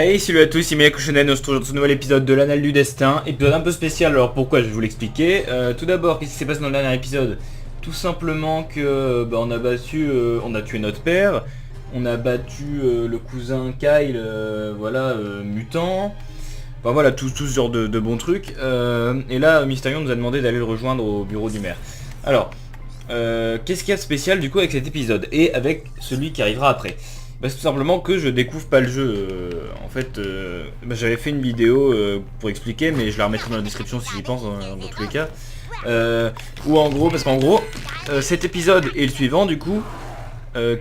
Hey, salut à tous, c'est Miyakushonen, on se retrouve dans ce nouvel épisode de l'Annale du Destin, épisode un peu spécial. Alors pourquoi, je vais vous l'expliquer. Tout d'abord, qu'est-ce qui s'est passé dans le dernier épisode? Tout simplement que on a battu, on a tué notre père, on a battu le cousin Kyle, mutant. Enfin voilà, tout ce genre de bons trucs. Et là, Mysterion nous a demandé d'aller le rejoindre au bureau du maire. Alors, qu'est-ce qu'il y a de spécial du coup avec cet épisode et avec celui qui arrivera après? Bah, c'est tout simplement que je découvre pas le jeu. J'avais fait une vidéo pour expliquer, mais je la remettrai dans la description si j'y pense dans tous les cas. Ou en gros, parce qu'en gros, cet épisode et le suivant du coup,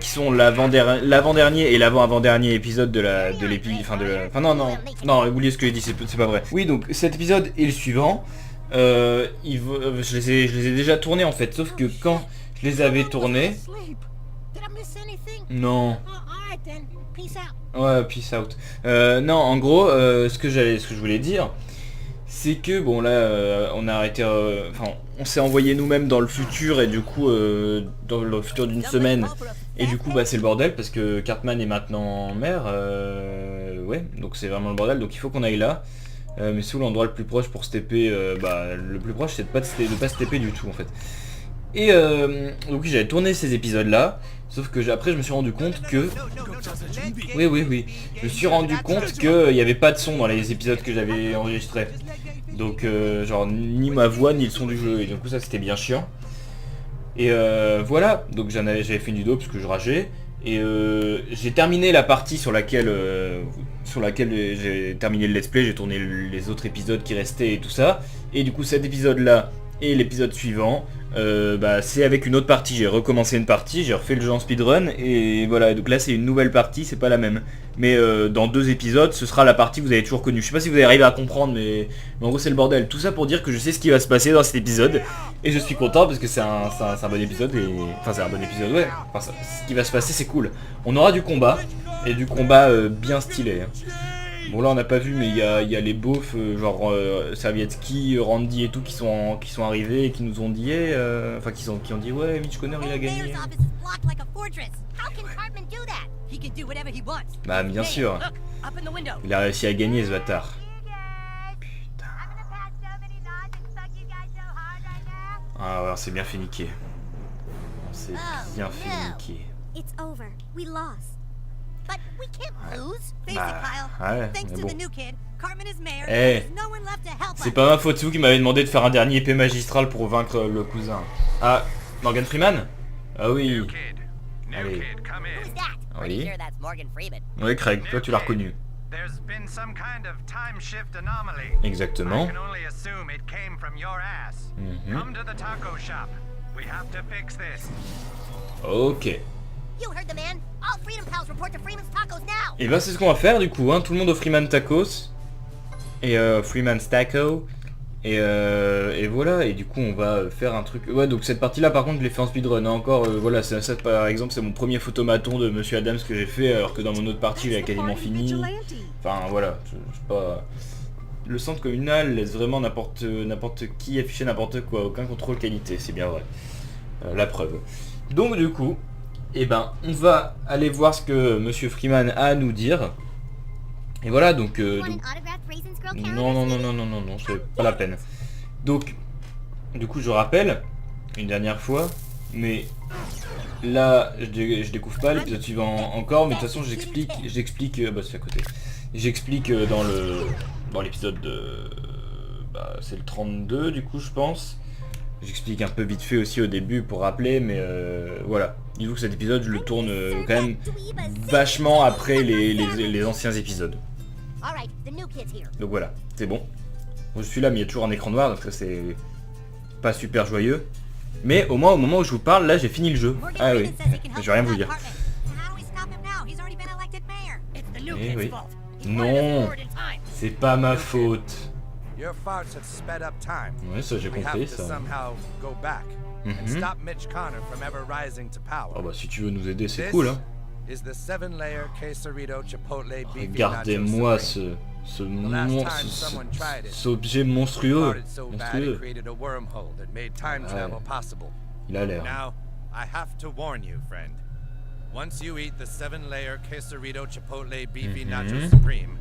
qui sont l'avant-dernier et l'avant-avant-dernier épisode de l'épisode, non, oubliez ce que j'ai dit, c'est pas vrai. Oui, donc cet épisode et le suivant, je les ai déjà tournés en fait, sauf que quand je les avais tournés, non. Ouais, peace out. Non, en gros, ce que je voulais dire, c'est que bon là, on a arrêté, on s'est envoyé nous-mêmes dans le futur et du coup, dans le futur d'une semaine, et du coup, bah c'est le bordel parce que Cartman est maintenant maire, ouais, donc c'est vraiment le bordel, donc il faut qu'on aille là. Mais c'est où l'endroit le plus proche pour se TP? Le plus proche, c'est de pas se TP du tout en fait. Et donc j'avais tourné ces épisodes là, sauf que après je me suis rendu compte que... Oui. Je me suis rendu compte qu'il n'y avait pas de son dans les épisodes que j'avais enregistrés. Donc genre ni ma voix ni le son du jeu, et du coup ça c'était bien chiant. Et voilà, donc j'avais fait une vidéo parce que je rageais. Et j'ai terminé la partie sur laquelle j'ai terminé le let's play, j'ai tourné les autres épisodes qui restaient et tout ça. Et du coup cet épisode là et l'épisode suivant, c'est avec une autre partie. J'ai recommencé une partie, j'ai refait le jeu en speedrun et voilà, donc là c'est une nouvelle partie, c'est pas la même. Mais dans 2 épisodes, ce sera la partie que vous avez toujours connue. Je sais pas si vous allez arriver à comprendre, mais en gros c'est le bordel. Tout ça pour dire que je sais ce qui va se passer dans cet épisode et je suis content parce que c'est un bon épisode et... Enfin c'est un bon épisode, ouais. Enfin, ce qui va se passer c'est cool. On aura du combat et du combat bien stylé. Bon là on n'a pas vu, mais il y a les beaufs Servietsky, Randy et tout qui sont arrivés et qui nous ont dit qui ont dit ouais, Mitch Connor il a gagné. Bah bien sûr. Il a réussi à gagner ce bâtard. Putain. Ah ouais, c'est bien fait niquer. C'est bien fait niquer. Ouais, mais bon. C'est pas ma faute, c'est vous qui m'avez demandé de faire un dernier épée magistral pour vaincre le cousin. Ah, Morgan Freeman? Ah oui. Allez. Oui. Oui, Craig, toi tu l'as reconnu. Exactement. Ok. Et ben c'est ce qu'on va faire du coup, hein. Tout le monde au Freeman Tacos. Et Freeman's Taco. Et voilà, et du coup on va faire un truc... Ouais, donc cette partie là par contre je l'ai fait en speedrun, hein. Encore, voilà, ça par exemple c'est mon premier photomaton de Monsieur Adams que j'ai fait, alors que dans mon autre partie il a quasiment fini. Enfin voilà, je sais pas... Le centre communal laisse vraiment n'importe qui afficher n'importe quoi, aucun contrôle qualité, c'est bien vrai. La preuve. Donc du coup, on va aller voir ce que Monsieur Freeman a à nous dire. Et voilà, donc non, c'est pas la peine. Donc, du coup, je rappelle, une dernière fois, mais là, je découvre pas l'épisode suivant encore, mais de toute façon, j'explique, c'est à côté. J'explique dans l'épisode de... c'est le 32, du coup, je pense. J'explique un peu vite fait aussi au début pour rappeler, mais voilà. Dis-vous que cet épisode, je le tourne quand même vachement après les anciens épisodes. Donc voilà, c'est bon. Je suis là, mais il y a toujours un écran noir, donc ça c'est pas super joyeux. Mais au moins, au moment où je vous parle, là j'ai fini le jeu. Ah oui, je vais rien vous dire. Eh oui. Non, c'est pas ma faute. Ouais, ça j'ai compris ça. Oh bah si tu veux nous aider, c'est cool, hein. Regardez-moi ce objet monstrueux. Il a l'air. Once you eat the 7-layer quesarito chipotle beefy nacho supreme,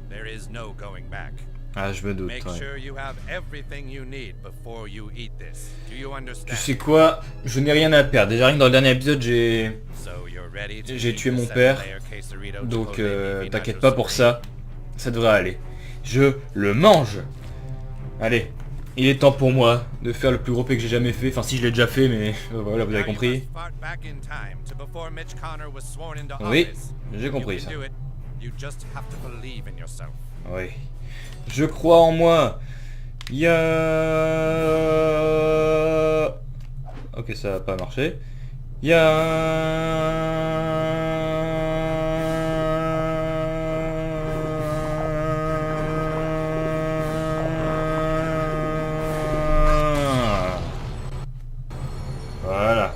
There is no going back. Ah, je me doute, Make ouais. sure you have everything you need before you eat this. Do you Tu understand? sais quoi? Je n'ai rien à perdre. Déjà, rien que dans le dernier épisode, j'ai tué mon père. Donc, t'inquiète pas pour ça. Ça devrait aller. Je le mange. Allez. Il est temps pour moi de faire le plus gros P que j'ai jamais fait. Enfin, si je l'ai déjà fait, mais voilà, vous avez compris. Oui, j'ai compris ça. Oui. Je crois en moi. Ok, ça va pas marcher. Voilà.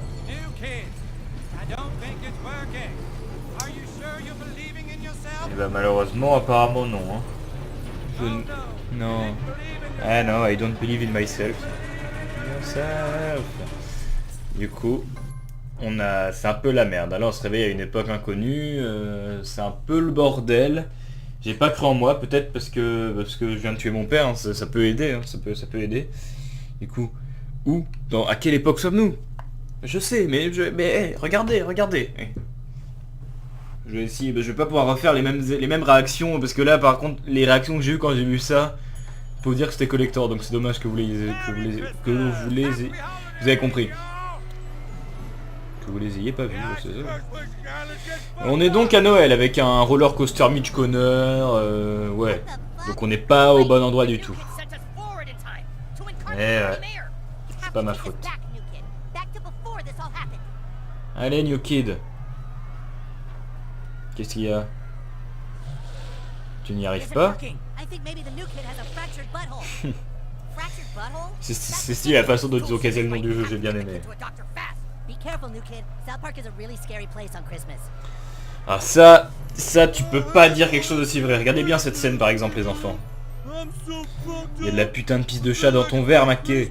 Et bah malheureusement, apparemment non. Hein. Non. Ah non, I don't believe in myself. Du coup, c'est un peu la merde. Alors on se réveille à une époque inconnue, c'est un peu le bordel. J'ai pas cru en moi, peut-être parce que je viens de tuer mon père, hein, ça peut aider, hein, ça peut aider. Du coup, à quelle époque sommes-nous? Je sais, mais hey, regardez. Je vais essayer, je vais pas pouvoir refaire les mêmes réactions, parce que là par contre, les réactions que j'ai eues quand j'ai vu ça, faut dire que c'était collector, donc c'est dommage que vous avez compris. Que vous les ayez pas vus, c'est ça. On est donc à Noël avec un roller coaster Mitch Connor, ouais. Donc on n'est pas au bon endroit du tout. Eh ouais, c'est pas ma faute. Allez, New Kid. Qu'est-ce qu'il y a? Tu n'y arrives pas? C'est stylé la façon dont ils ont cassé le nom du jeu, j'ai bien aimé. Ah ça tu peux pas dire quelque chose d'aussi vrai. Regardez bien cette scène par exemple les enfants. Il y a de la putain de pisse de chat dans ton verre, Mackay.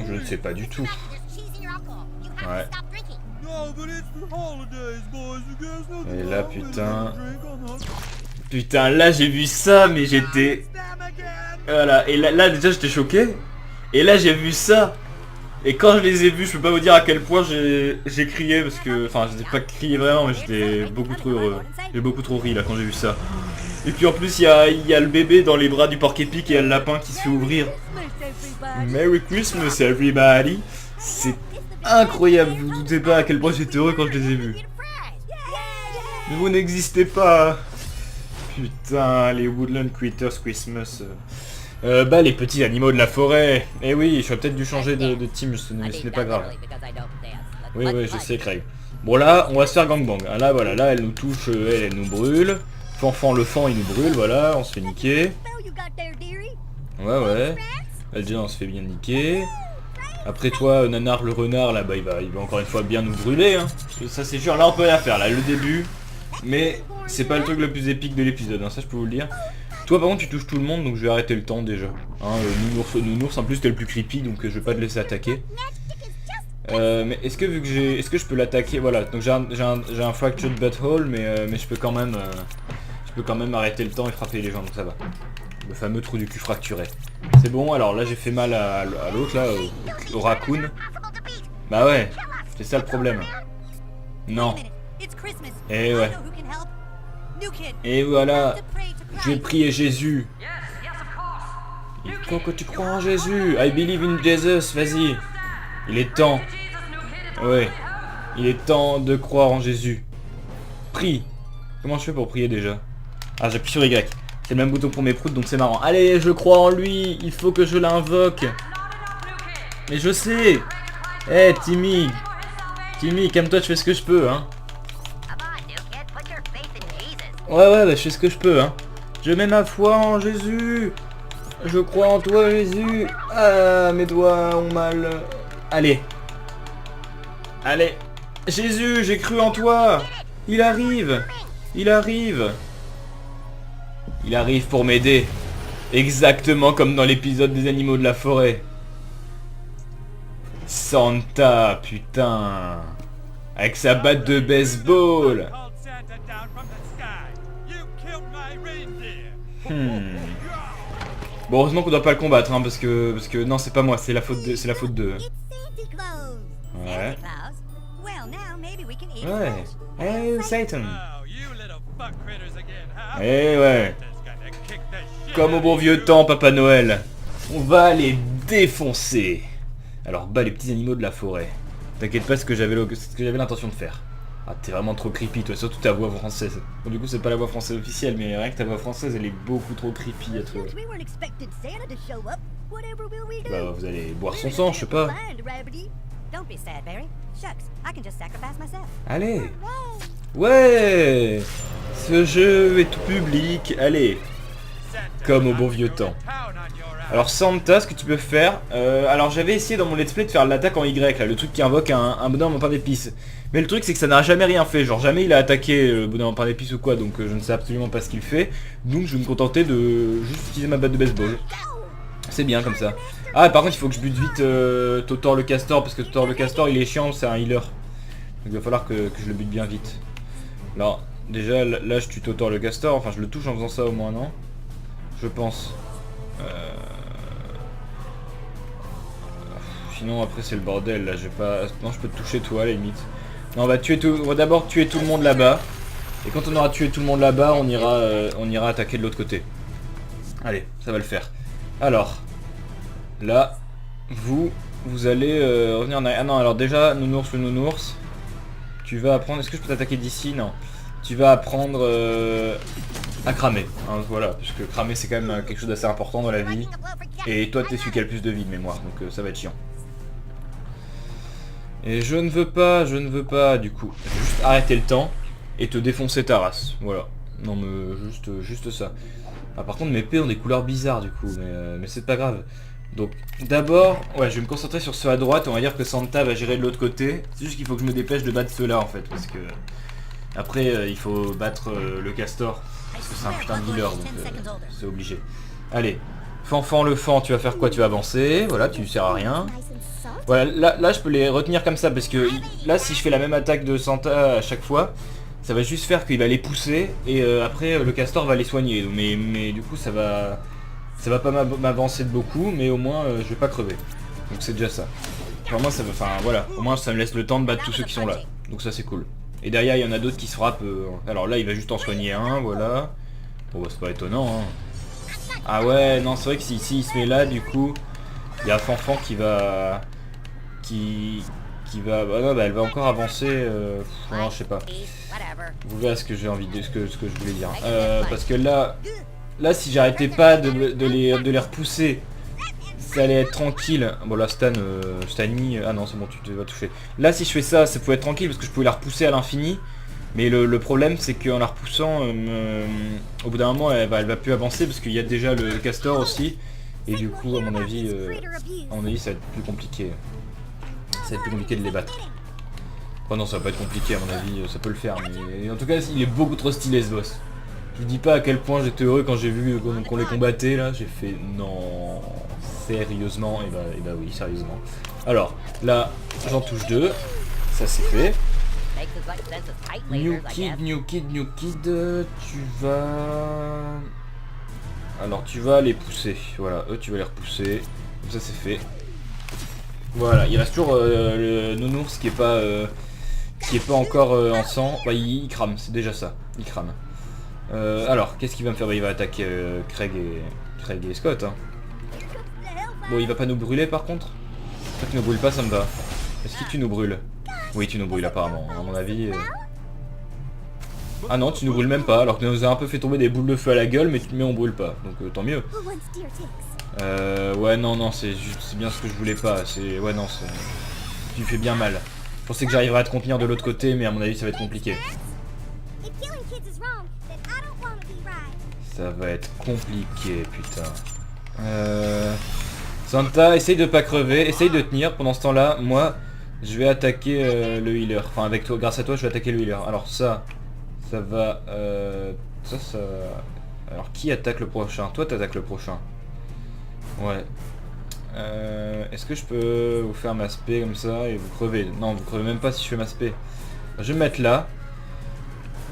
Je ne sais pas du tout. Ouais. Et là putain... Putain là j'ai vu ça mais j'étais... Voilà, et là déjà j'étais choqué. Et là j'ai vu ça. Et quand je les ai vus, je peux pas vous dire à quel point j'ai crié parce que... Enfin, je n'ai pas crié vraiment, mais j'étais beaucoup trop heureux. J'ai beaucoup trop ri là quand j'ai vu ça. Et puis en plus, il y a le bébé dans les bras du porc-épic et il y a le lapin qui se fait ouvrir. Merry Christmas everybody. C'est incroyable, vous vous doutez pas à quel point j'étais heureux quand je les ai vus. Mais vous n'existez pas. Putain, les Woodland Critters Christmas... bah les petits animaux de la forêt. Eh oui, j'aurais peut-être dû changer de team, mais ce n'est pas grave. Oui, je sais, Craig. Bon là, on va se faire gangbang. Ah, là, voilà, là, elle nous touche, elle nous brûle. Fanfan le fan, il nous brûle, voilà, on se fait niquer. Ouais. Là, déjà, on se fait bien niquer. Après toi, Nanar le renard, là, bah il va encore une fois bien nous brûler. Hein. Ça, c'est sûr, là, on peut rien faire, là, le début. Mais c'est pas le truc le plus épique de l'épisode, hein, ça, je peux vous le dire. Toi par contre tu touches tout le monde donc je vais arrêter le temps déjà. Hein, nounours en plus t'es le plus creepy donc je vais pas te laisser attaquer. Mais est-ce que je peux l'attaquer? Voilà, donc j'ai un fractured butthole mais je peux quand même arrêter le temps et frapper les gens donc ça va. Le fameux trou du cul fracturé. C'est bon, alors là j'ai fait mal à l'autre là, au raccoon. Bah ouais, c'est ça le problème. Non. Et ouais. Et voilà. Je vais prier Jésus. Il faut que tu crois en Jésus. I believe in Jesus, vas-y. Il est temps. Ouais. Il est temps de croire en Jésus. Prie. Comment je fais pour prier déjà? Ah, j'appuie sur Y. C'est le même bouton pour mes proutes donc c'est marrant. Allez, je crois en lui. Il faut que je l'invoque. Mais je sais. Eh, Timmy. Timmy, calme-toi, je fais ce que je peux, hein. Ouais, je fais ce que je peux, hein. Je mets ma foi en Jésus. Je crois en toi, Jésus. Ah, mes doigts ont mal. Allez. Allez. Jésus, j'ai cru en toi. Il arrive. Il arrive. Il arrive pour m'aider. Exactement comme dans l'épisode des animaux de la forêt. Santa, putain. Avec sa batte de baseball. Bon, heureusement qu'on doit pas le combattre, hein, parce que non, c'est pas moi, c'est la faute de. Ouais. Ouais. Hey, Satan. Oh, you little fuck critters again, huh? Eh ouais. Santa's gonna kick the shit Comme au out bon of vieux you. temps, Papa Noël. On va les défoncer. Alors, bas les petits animaux de la forêt. T'inquiète pas, ce que j'avais l'intention de faire. Ah, t'es vraiment trop creepy, toi, surtout ta voix française. Bon, du coup, c'est pas la voix française officielle, mais rien que ta voix française, elle est beaucoup trop creepy à trouver. Since we weren't expecting Santa to show up, whatever will we do? Bah, vous allez boire son We're sang, je sais pas. blind, Rabbity. Don't be sad, Barry. Shucks, I can just sacrifice myself. Allez. Ouais. Ce jeu est tout public. Allez. Santa's Comme au not bon vieux gonna temps. pound on your ass. Alors Santa, ce que tu peux faire... alors j'avais essayé dans mon let's play de faire l'attaque en Y, là, le truc qui invoque un bonhomme en pain d'épices. Mais le truc c'est que ça n'a jamais rien fait, genre jamais il a attaqué le bonhomme en pain d'épices ou quoi, donc je ne sais absolument pas ce qu'il fait. Donc je vais me contenter de juste utiliser ma batte de baseball. C'est bien comme ça. Ah par contre il faut que je bute vite Totor le Castor, parce que Totor le Castor il est chiant, c'est un healer. Donc il va falloir que je le bute bien vite. Alors déjà là je tue Totor le Castor, enfin je le touche en faisant ça au moins, non? Je pense. Sinon après c'est le bordel là, je vais pas... Non je peux te toucher toi à la limite. Non on va d'abord tuer tout le monde là-bas. Et quand on aura tué tout le monde là-bas, on ira attaquer de l'autre côté. Allez, ça va le faire. Alors, là, vous allez revenir en arrière. Ah non, alors déjà, nounours le nounours. Tu vas apprendre... Est-ce que je peux t'attaquer d'ici? Non. Tu vas apprendre à cramer. Hein, voilà, puisque cramer c'est quand même quelque chose d'assez important dans la vie. Et toi t'es celui qui a le plus de vie de mémoire, donc ça va être chiant. Et je ne veux pas du coup. Je vais juste arrêter le temps et te défoncer ta race. Voilà. Non mais juste ça. Ah par contre mes épées ont des couleurs bizarres du coup, mais c'est pas grave. Donc d'abord, ouais je vais me concentrer sur ceux à droite, on va dire que Santa va gérer de l'autre côté. C'est juste qu'il faut que je me dépêche de battre ceux-là en fait, parce que... Après il faut battre le castor, parce que c'est un putain de healer, donc c'est obligé. Allez, Fanfan le fan, tu vas faire quoi? Tu vas avancer, voilà, tu sers à rien. Voilà, là je peux les retenir comme ça, parce que là si je fais la même attaque de Santa à chaque fois, ça va juste faire qu'il va les pousser, et après le castor va les soigner. Mais du coup ça va pas m'avancer de beaucoup, mais au moins je vais pas crever. Donc c'est déjà ça. Enfin, ça va, enfin voilà, au moins ça me laisse le temps de battre tous ceux qui sont là. Donc ça c'est cool. Et derrière il y en a d'autres qui se frappent. Alors là il va juste en soigner un, voilà. Bon bah c'est pas étonnant hein. Ah ouais non c'est vrai que si il se met là du coup, il y a Fanfan qui va... Bah non bah elle va encore avancer, non je sais pas. Vous verrez ce que j'ai envie de... ce que je voulais dire. Parce que là si j'arrêtais pas de les repousser, ça allait être tranquille. Bon là Stani, ah non c'est bon tu vas toucher. Là si je fais ça, ça pouvait être tranquille parce que je pouvais la repousser à l'infini. Mais le problème c'est qu'en la repoussant, au bout d'un moment elle va plus avancer parce qu'il y a déjà le castor aussi. Et du coup à mon avis ça va être plus compliqué. Ça va être plus compliqué de les battre. Oh non ça va pas être compliqué à mon avis, ça peut le faire. Mais en tout cas il est beaucoup trop stylé ce boss. Je vous dis pas à quel point j'étais heureux quand j'ai vu qu'on les combattait là, j'ai fait non sérieusement, et bah oui sérieusement. Alors là j'en touche deux, ça c'est fait. New Kid, tu vas... Alors tu vas les pousser, voilà, eux tu vas les repousser, comme ça c'est fait. Voilà, il reste toujours le nounours qui est pas encore en sang, bah, il crame, c'est déjà ça, il crame. Alors, qu'est-ce qu'il va me faire? Bah, il va attaquer Craig et Scott. Hein. Bon, il va pas nous brûler par contre. Toi tu nous brûles pas, ça me va. Est-ce que tu nous brûles? Oui, tu nous brûles apparemment, à mon avis. Ah non, tu nous brûles même pas, alors que tu nous as un peu fait tomber des boules de feu à la gueule, mais on brûle pas, donc tant mieux. Ouais, non, c'est bien ce que je voulais pas. Ouais, non, tu fais bien mal. Je pensais que j'arriverais à te contenir de l'autre côté, mais à mon avis, ça va être compliqué. Ça va être compliqué, putain. Santa, essaye de pas crever, essaye de tenir. Pendant ce temps-là, moi, je vais attaquer le healer. Enfin, avec toi, grâce à toi, je vais attaquer le healer. Alors ça va... ça... Alors, qui attaque le prochain? Toi, t'attaques le prochain. Ouais. Est-ce que je peux vous faire ma spé comme ça et vous crevez? Non, vous crevez même pas si je fais ma spé. Je vais me mettre là.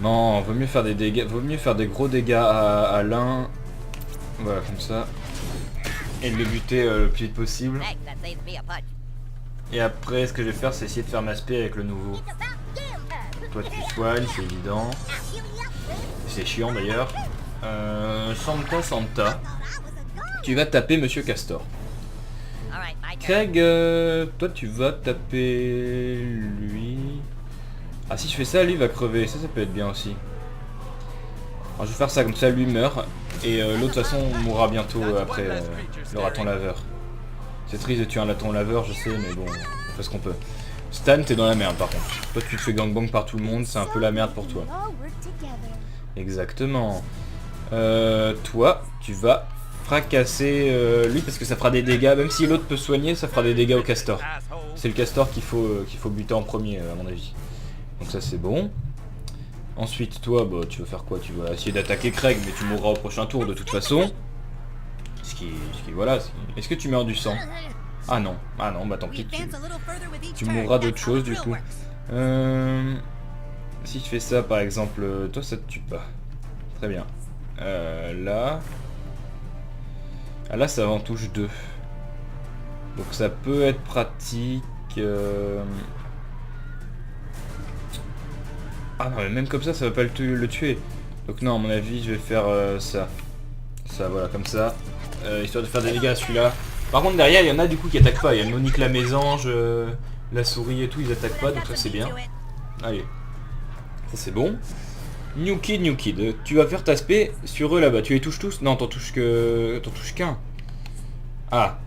Non, vaut mieux faire des dégâts, vaut mieux faire des gros dégâts à l'un Voilà, comme ça. Et de le buter le plus vite possible. Thanks, that saves me a punch. Et après, ce que je vais faire, c'est essayer de faire ma spé avec le nouveau. Toi, tu soignes, c'est évident. C'est chiant d'ailleurs. Santa. Tu vas taper Monsieur Castor. All right, my turn. Craig, toi, tu vas taper lui. Ah, si je fais ça, lui va crever. Ça peut être bien aussi. Alors, je vais faire ça, comme ça, lui meurt. Et l'autre, de toute façon, mourra bientôt après le raton laveur. C'est triste de tuer un raton laveur, je sais, mais bon, on fait ce qu'on peut. Stan, t'es dans la merde par contre. Toi, tu te fais gangbang par tout le monde, c'est un peu la merde pour toi. Exactement. Toi, tu vas fracasser lui parce que ça fera des dégâts. Même si l'autre peut soigner, ça fera des dégâts au castor. C'est le castor qu'il faut buter en premier, à mon avis. Donc ça, c'est bon. Ensuite, toi, bah, tu vas faire quoi? Tu vas essayer d'attaquer Craig, mais tu mourras au prochain tour de toute façon. Ce qui voilà. Est-ce que tu meurs du sang? Ah non, bah tant pis. Tu mourras d'autre chose du coup. Si je fais ça par exemple, toi ça te tue pas. Très bien. Là. Ah là ça va en touche 2. Donc ça peut être pratique. Ah non mais même comme ça va pas le tuer. Donc non à mon avis je vais faire ça. Ça voilà comme ça. Histoire de faire des dégâts à celui-là. Par contre derrière il y en a du coup qui attaquent pas. Il y a Monique la mésange, la souris et tout, ils attaquent pas, donc ça c'est bien. Allez. Ça c'est bon. New Kid, tu vas faire ta spé sur eux là-bas. Tu les touches tous? Non, t'en touches qu'un. Ah.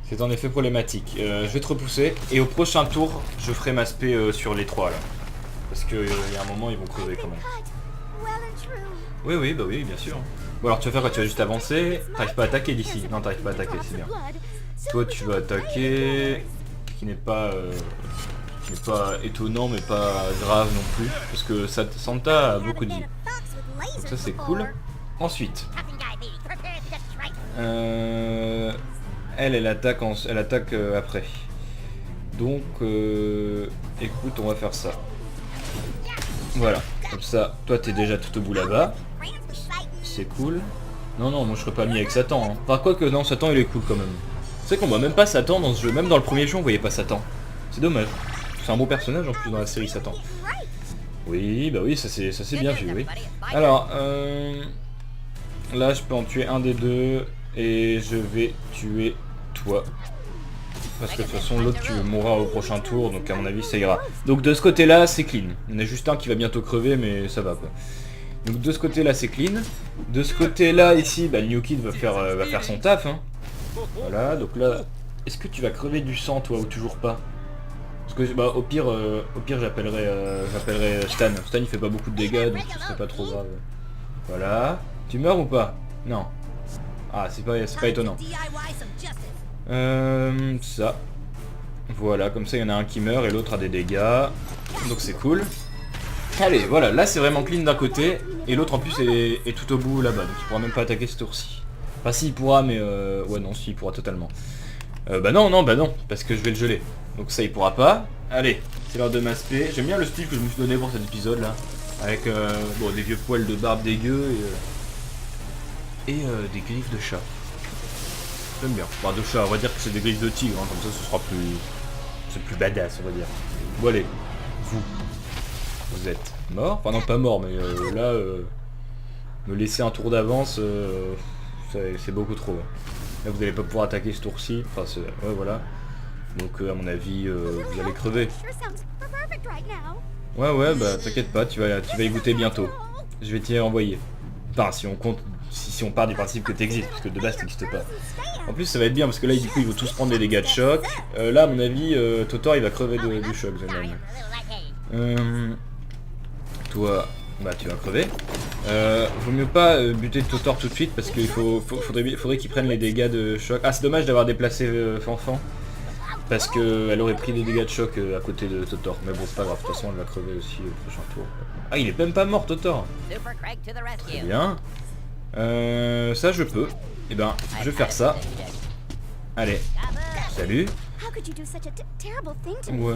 C'est en effet problématique. Je vais te repousser. Et au prochain tour, je ferai ma spé sur les trois là. Parce qu'il y a un moment ils vont crever quand même. Oui, bah oui, bien sûr. Bon alors tu vas faire quoi? Tu vas juste avancer. T'arrives pas à attaquer d'ici. Non, t'arrives pas à attaquer, c'est bien. Toi tu vas attaquer. Qui n'est pas étonnant mais pas grave non plus. Parce que Santa a beaucoup dit. Donc ça c'est cool. Ensuite. Elle attaque, après. Donc écoute, on va faire ça. Voilà. Comme ça, toi t'es déjà tout au bout là-bas. C'est cool. Non, moi je serais pas mis avec Satan. Hein. Enfin, quoi que non, Satan il est cool quand même. Tu sais qu'on voit même pas Satan dans ce jeu. Même dans le premier jeu, on voyait pas Satan. C'est dommage. C'est un bon personnage en plus dans la série Satan. Oui, bah oui, ça c'est bien vu, oui. Alors, là je peux en tuer un des deux. Et je vais tuer toi. Parce que de toute façon l'autre tu mourras au prochain tour. Donc à mon avis ça ira. Donc de ce côté là c'est clean. Il y en a juste un qui va bientôt crever mais ça va quoi. Donc de ce côté là c'est clean. De ce côté là ici bah, le New Kid va faire son taf hein. Voilà donc là est-ce que tu vas crever du sang toi ou toujours pas? Parce que bah, au pire j'appellerai Stan. Stan il fait pas beaucoup de dégâts donc ce serait pas trop grave. Voilà. Tu meurs ou pas? Non. Ah c'est pas étonnant. Ça. Voilà comme ça il y en a un qui meurt et l'autre a des dégâts. Donc c'est cool. Allez, voilà, là c'est vraiment clean d'un côté, et l'autre en plus est tout au bout là-bas, donc il pourra même pas attaquer ce tour-ci. Enfin si, il pourra, mais ouais non, si, il pourra totalement. Bah non, parce que je vais le geler. Donc ça il pourra pas. Allez, c'est l'heure de m'aspect. J'aime bien le style que je me suis donné pour cet épisode là. Avec bon, des vieux poils de barbe dégueu et des griffes de chat. J'aime bien. Enfin de chat, on va dire que c'est des griffes de tigre, hein, comme ça ce sera plus... C'est plus badass on va dire. Bon allez, vous êtes mort, enfin non pas mort mais là me laisser un tour d'avance c'est beaucoup trop. Là vous allez pas pouvoir attaquer ce tour-ci, enfin ouais voilà. Donc à mon avis vous allez crever. Ouais bah t'inquiète pas, tu vas y goûter bientôt. Je vais t'y envoyer. Enfin si on compte, si on part du principe que t'existes, parce que de base t'existes pas. En plus ça va être bien parce que là du coup ils vont tous prendre des dégâts de choc. Là à mon avis Totor il va crever du choc toi, bah tu vas crever. Vaut mieux pas buter Totor tout de suite parce qu'il faudrait qu'il prenne les dégâts de choc. Ah c'est dommage d'avoir déplacé Fanfan parce qu'elle aurait pris des dégâts de choc à côté de Totor. Mais bon c'est pas grave, de toute façon elle va crever aussi au prochain tour. Ah il est même pas mort Totor. Très bien. Ça je peux. Et ben je vais faire ça. Allez. Salut. Ouais.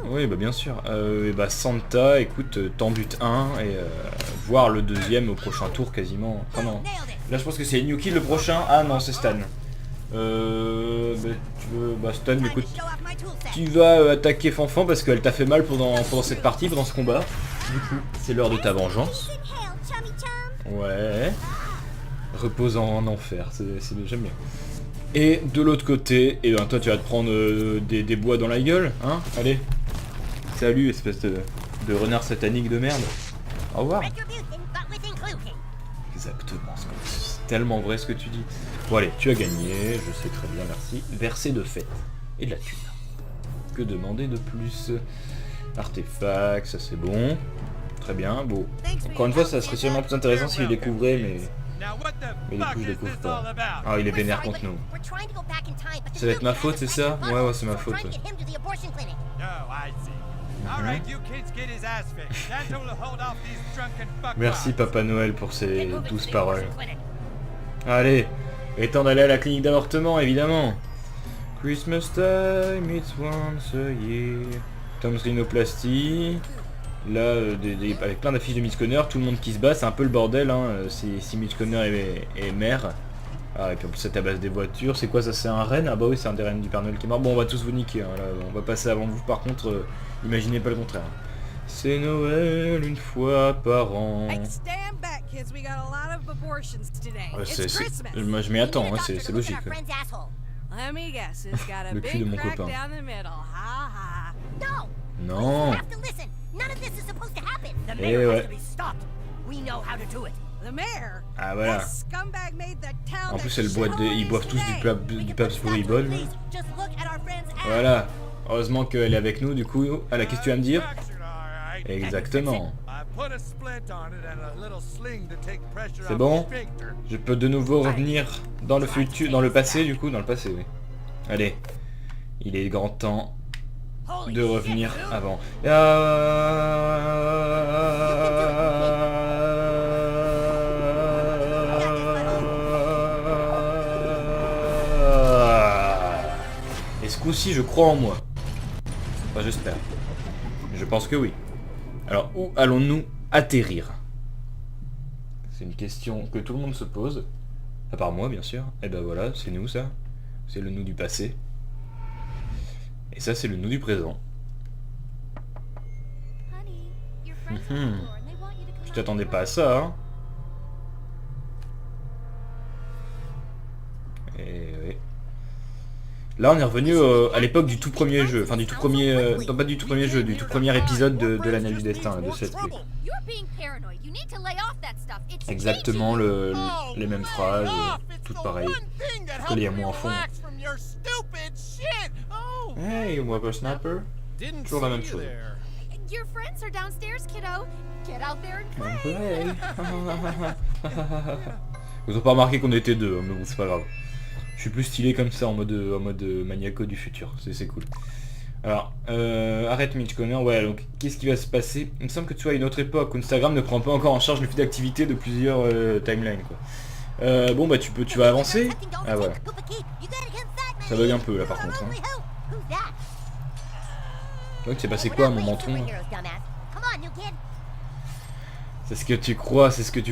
Oui bah bien sûr. Et bah Santa, écoute, t'en butes un et voir le deuxième au prochain tour quasiment. Enfin non. Là je pense que c'est Inuki le prochain. Ah non c'est Stan. Bah, tu veux... Bah Stan Time écoute. to show off my tool set. Tu vas attaquer Fanfan parce qu'elle t'a fait mal pendant cette partie, pendant ce combat. Du coup c'est l'heure de ta vengeance. Inhale, chummy chum. Ouais. Repose en enfer, j'aime bien. Et de l'autre côté, et ben toi tu vas te prendre des bois dans la gueule, hein. Allez. Salut espèce de renard satanique de merde. Au revoir. Retribution, but with inclusion. Exactement, c'est tellement vrai ce que tu dis. Bon allez, tu as gagné, je sais très bien, merci. Verset de fête et de la thune. Que demander de plus? Artefact, ça c'est bon. Très bien, bon. Encore une fois, ça serait sûrement plus intéressant s'il découvrait, mais du coup je découvre pas. Ah, il est vénère contre nous. We're trying to go back in time, but the Ça va être ma Snoopy faute, c'est ça? has a Ouais, c'est ma We're faute. trying to get him to the abortion clinic. Oh, I see. All right, you kids get his ass fixed. Santa will hold off these drunken fuckwads. Merci Papa Noël pour ces They move it to douces the paroles. abortion clinic. Allez, et temps d'aller à la clinique d'avortement, évidemment. Christmas time, it's once a year. Tom's rhinoplastie. Là, avec plein d'affiches de Mitch Connor, tout le monde qui se bat, c'est un peu le bordel, hein. Si Mitch Connor est maire. Ah, et puis en plus c'est à base des voitures. C'est quoi ça? C'est un renne? Ah bah oui, c'est un des rennes du Père Noël qui est mort. Bon, on va tous vous niquer, hein, là, on va passer avant vous. Par contre, imaginez pas le contraire. C'est Noël une fois par an. Hey, stand back, kids. We got a lot of abortions today. Ouais, It's Christmas. moi je m'y We need attends, a hein, doctor c'est to look at logique. our friend's asshole. Let me guess. It's got a Le cul de big mon crack copain. down the middle. Ha ha. No. Non. You have to listen. None of this is supposed to happen. The Eh mayor ouais. has to be stopped. We know how to do it. The mayor. Ah voilà. That scumbag made the town En the plus ils boivent tous shithole du it is du We can Pabst put Blue stop to it, Ribbon. please. Just look at our friend's ass. Voilà. Heureusement qu'elle est avec nous, du coup. Ah là, qu'est-ce que tu vas me dire? Fractured, all right. Exactement. I put a splint on it and a little sling to take pressure C'est off bon? the sphincter. Je peux de nouveau revenir dans le futur, dans le passé du coup, dans le passé, oui. Allez, il est grand temps Holy de shit, revenir dude. avant. Et ce coup-ci, je crois en moi. Enfin, j'espère. Je pense que oui. Alors, où allons-nous atterrir? C'est une question que tout le monde se pose. À part moi, bien sûr. Et ben voilà, c'est nous, ça. C'est le nous du passé. Et ça, c'est le nous du présent. Honey, your friends at the Mhm. door and they want you to come Je out t'attendais and pas à ça, hein. Et oui. Là, on est revenu à l'époque du tout premier jeu. Enfin, du tout premier... non, pas du tout premier jeu, du tout premier épisode de l'Anneau du Destin, là, de cette clé. You're being paranoid. You need to lay off that stuff. It's Exactement Oh, les mêmes lay phrases, off. It's toutes the pareilles. one thing that Que les helps mots en me fond. relax from your stupid shit. Oh, Hey, whippersnapper. didn't Toujours la see même you chose. there. Your friends are downstairs, kiddo. Get out there and On play. play. Vous avez pas remarqué qu'on était deux, hein, mais bon, c'est pas grave. Je suis plus stylé comme ça en mode maniaco du futur, c'est cool. Alors, arrête Mitch Connor, ouais, donc qu'est-ce qui va se passer? Il me semble que tu vois, à une autre époque, où Instagram ne prend pas encore en charge le flux d'activité de plusieurs timelines, quoi. Bon, bah tu vas avancer. Ah voilà. Ça bug un peu là par contre. Hein. Donc c'est passé quoi à mon menton? C'est ce que tu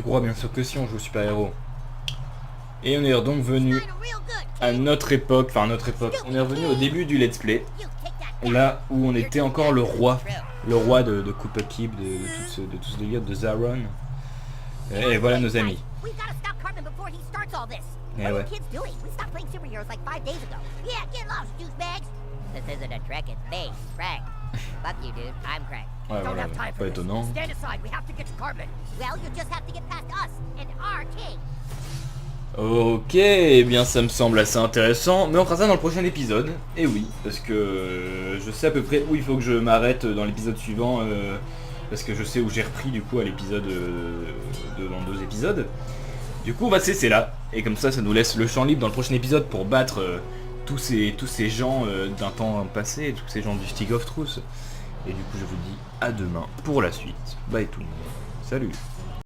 crois, bien sûr que si on joue au super-héros. Et on est donc venu à notre époque, on est revenu au début du let's play, là où on était encore le roi de Koopa Keep, de tout ce délire de Zaron. Et voilà nos amis. Eh ouais. This isn't a trick, it's me, Craig. Fuck you, dude. I'm Craig. Ouais, voilà, pas étonnant. Stand aside, we have to get to Carbon. Well, you just have to get past us and our king. Ok, eh bien ça me semble assez intéressant, mais on fera ça dans le prochain épisode. Et oui, parce que je sais à peu près où il faut que je m'arrête dans l'épisode suivant, parce que je sais où j'ai repris du coup à l'épisode dans 2 épisodes. Du coup on va cesser là, et comme ça nous laisse le champ libre dans le prochain épisode pour battre tous ces gens d'un temps passé, tous ces gens du Stick of Truth. Et du coup je vous dis à demain pour la suite. Bye tout le monde, salut.